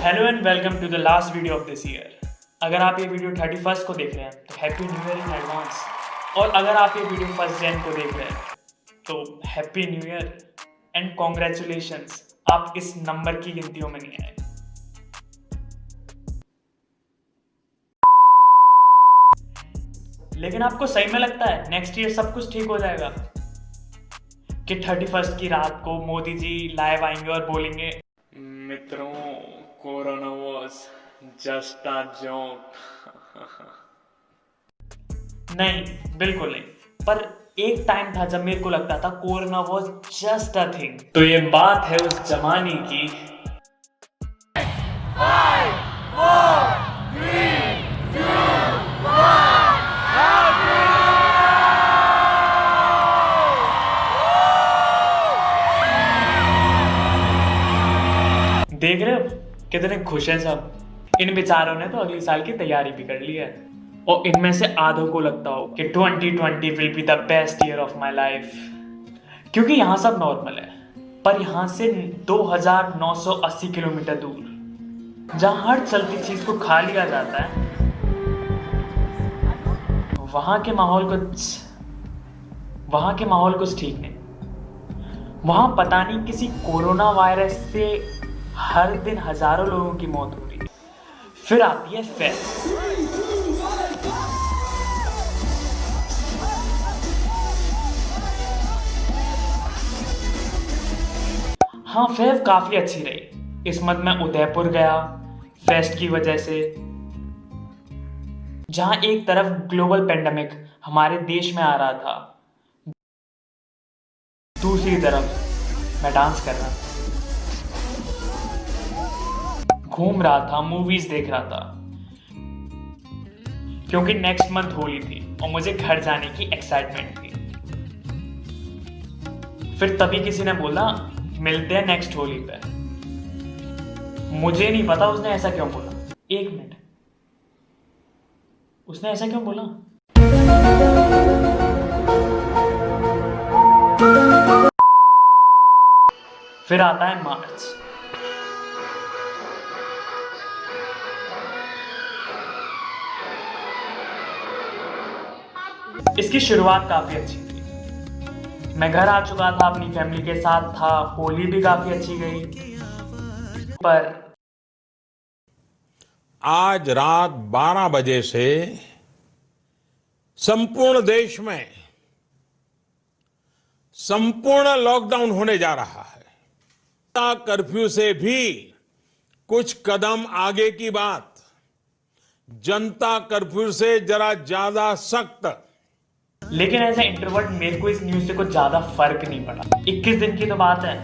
Hello and welcome to the last video of this year. अगर आप ये video 31 को देख रहे हैं तो happy new year in advance, और अगर आप ये वीडियो 1 जन को देख रहे हैं तो happy new year and congratulations, आप इस नंबर की गिनतियों में नहीं आए। लेकिन आपको सही में लगता है नेक्स्ट ईयर सब कुछ ठीक हो जाएगा कि 31 की रात को मोदी जी लाइव आएंगे और बोलेंगे, मित्रों, corona was just a joke. नहीं, बिल्कुल नहीं। पर एक टाइम था जब मेरे को लगता था corona was just a thing. तो ये बात है उस जमाने की। 5, 4, 3, 2, 1। देख रहे हो कितने खुश हैं सब। इन बेचारों ने तो अगले साल की तैयारी भी कर ली है, और इनमें से आधों को लगता हो कि 2020 will be the best year of my life, क्योंकि यहाँ सब नॉर्मल है। पर यहाँ से 2980 किलोमीटर दूर, जहाँ हर चलती चीज को खा लिया जाता है, वहां के माहौल कुछ ठीक नहीं। वहां पता नहीं किसी कोरोना वायरस से हर दिन हजारों लोगों की मौत हो रही है। फिर आती है फेस्ट। हाँ, फेव काफी अच्छी रही। इस मंथ मैं उदयपुर गया फेस्ट की वजह से, जहां एक तरफ ग्लोबल पेंडेमिक हमारे देश में आ रहा था, दूसरी तरफ मैं डांस कर रहा था, घूम रहा था, मूवीज देख रहा था, क्योंकि नेक्स्ट मंथ होली थी और मुझे घर जाने की एक्साइटमेंट थी। फिर तभी किसी ने बोला मिलते हैं नेक्स्ट होली पे। मुझे नहीं पता उसने ऐसा क्यों बोला। एक मिनट, उसने ऐसा क्यों बोला? फिर आता है मार्च। इसकी शुरुआत काफी अच्छी थी। मैं घर आ चुका था, अपनी फैमिली के साथ था, होली भी काफी अच्छी गई। पर आज रात 12 बजे से संपूर्ण देश में संपूर्ण लॉकडाउन होने जा रहा है। कर्फ्यू से भी कुछ कदम आगे की बात, जनता कर्फ्यू से जरा ज्यादा सख्त। लेकिन एज ए इंट्रोवर्ट मेरे को इस न्यूज से कुछ ज्यादा फर्क नहीं पड़ा। 21 दिन की तो बात है,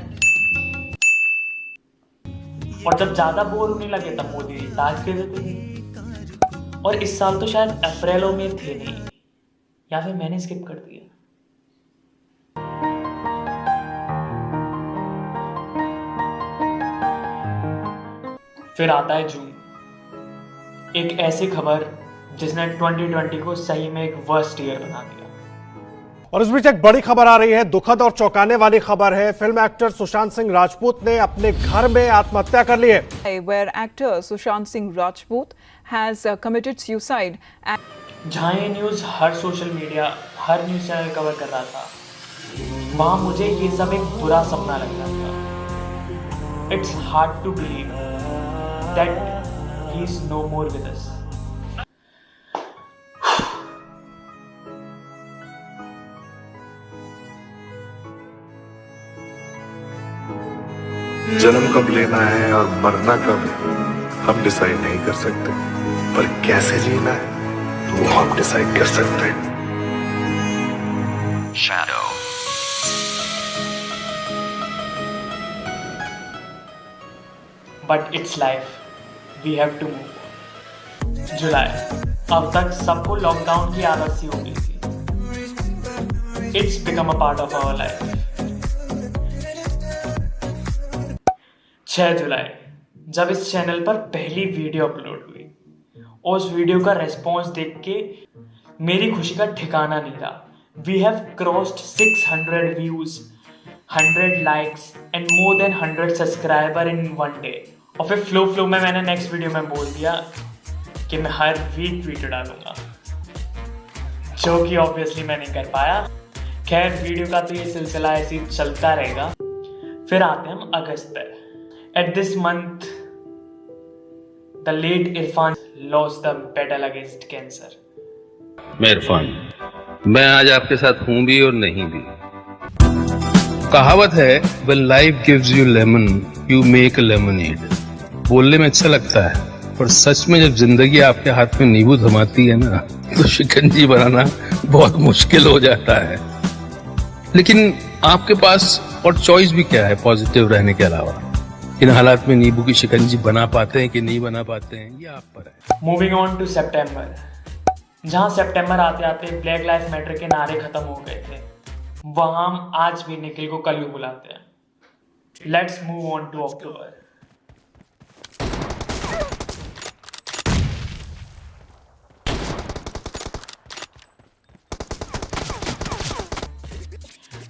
और जब ज्यादा बोर होने लगे तब मोदी जी ताज दे देते थे। और इस साल तो शायद अप्रैल में थे नहीं, या फिर मैंने स्किप कर दिया। फिर आता है जून, एक ऐसी खबर जिसने 2020 को सही में एक वर्स्ट ईयर बना दिया। और इस बीच एक बड़ी खबर आ रही है, दुखद और चौंकाने वाली खबर है। फिल्म एक्टर सुशांत सिंह राजपूत ने अपने घर में आत्महत्या कर ली है। Where actor Sushant Singh Rajput has committed suicide. जहाँ ये न्यूज हर सोशल मीडिया, हर न्यूज चैनल कवर कर रहा था, वहां मुझे ये सब एक बुरा सपना लग रहा था। It's hard to believe that he is no more with us. जन्म कब लेना है और मरना कब है हम डिसाइड नहीं कर सकते, पर कैसे जीना है वो हम डिसाइड कर सकते हैं। Shadow. But it's life, we have to move. जुलाई, अब तक सबको लॉकडाउन की आदत सी हो गई थी। It's become a part of our life. 6 जुलाई, जब इस चैनल पर पहली वीडियो अपलोड हुई, और उस वीडियो का रेस्पॉन्स देख के मेरी खुशी का ठिकाना नहीं रहा। We have crossed 600 views, 100 likes and more than 100 subscribers in one day और फिर फ्लो में मैंने नेक्स्ट वीडियो में बोल दिया कि मैं हर वीक वीडियो डालूंगा, जो कि ऑब्वियसली मैं नहीं कर पाया। खैर, वीडियो का तो ये सिलसिला ऐसे ही चलता रहेगा। फिर आते हैं हम अगस्त पे। At this month the late Irfan lost the battle against cancer. मैं इरफान, मैं आज आपके साथ हूं भी और नहीं भी। कहावत है, when life gives you lemon, you make a lemonade। बोलने में अच्छा लगता है, पर सच में जब जिंदगी आपके हाथ में नींबू थमाती है ना, तो शिकंजी बनाना बहुत मुश्किल हो जाता है। लेकिन आपके पास और चॉइस भी क्या है पॉजिटिव रहने के अलावा? इन हालात में नींबू की शिकंजी बना पाते हैं कि नहीं बना पाते हैं, ये आप पर है। मूविंग ऑन टू सितंबर, जहां सितंबर आते आते ब्लैक लाइफ मैटर के नारे खत्म हो गए थे, वहां हम आज भी निखिल को कल्लू बुलाते हैं। लेट्स मूव ऑन टू अक्टूबर।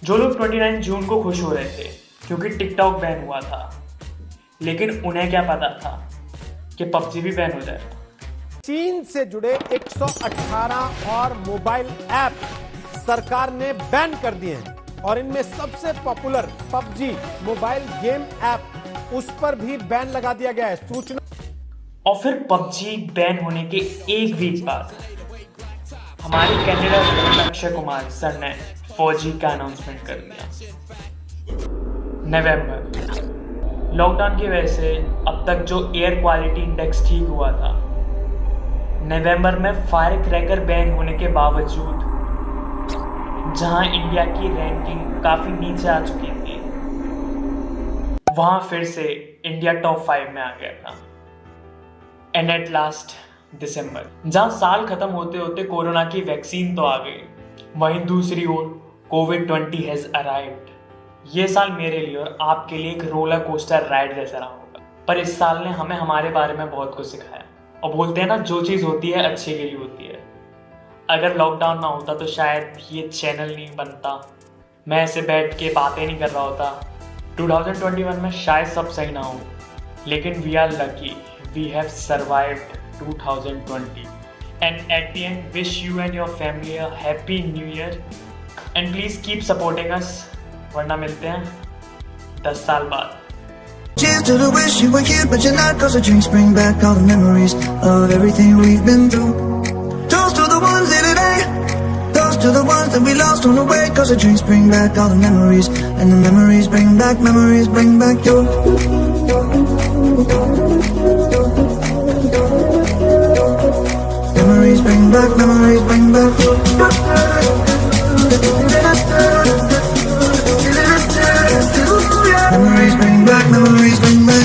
जो लोग 29 जून को खुश हो रहे थे क्योंकि टिकटॉक बैन हुआ था, लेकिन उन्हें क्या पता था कि पबजी भी बैन हो जाएगा। चीन से जुड़े 118 और मोबाइल ऐप सरकार ने बैन कर दिए हैं और इनमें सबसे popular PUBG mobile game app, उस पर भी बैन लगा दिया गया है। सूचना। और फिर पबजी बैन होने के एक वीक बाद हमारे कनाडा से अक्षय कुमार सर ने 4G का अनाउंसमेंट कर दिया। नवंबर, लॉकडाउन की वजह से अब तक जो एयर क्वालिटी इंडेक्स ठीक हुआ था, नवंबर में फायर क्रैकर बैन होने के बावजूद जहां इंडिया की रैंकिंग काफी नीचे आ चुकी थी, वहां फिर से इंडिया टॉप 5 में आ गया था। एंड एट लास्ट दिसंबर, जहां साल खत्म होते होते कोरोना की वैक्सीन तो आ गई, वहीं दूसरी ओर कोविड-20 हैज अराइव्ड। ये साल मेरे लिए और आपके लिए एक रोलर कोस्टर राइड जैसा रहा होगा, पर इस साल ने हमें हमारे बारे में बहुत कुछ सिखाया। और बोलते हैं ना, जो चीज़ होती है अच्छे के लिए होती है। अगर लॉकडाउन ना होता तो शायद ये चैनल नहीं बनता, मैं ऐसे बैठ के बातें नहीं कर रहा होता। 2021 में शायद सब सही ना हो, लेकिन we are lucky, we have survived 2020 and at the end wish you and your family a happy new year and please keep supporting us, वरना मिलते हैं 10 साल बाद। Cheers to the wish you were here, but you're not. 'Cause the drinks bring back all the memories of everything we've been through. Toast to the ones here today, toast to the ones that we lost on the way. 'Cause the drinks bring back all the memories, and the memories bring back your. Memories bring back your. Memories bring back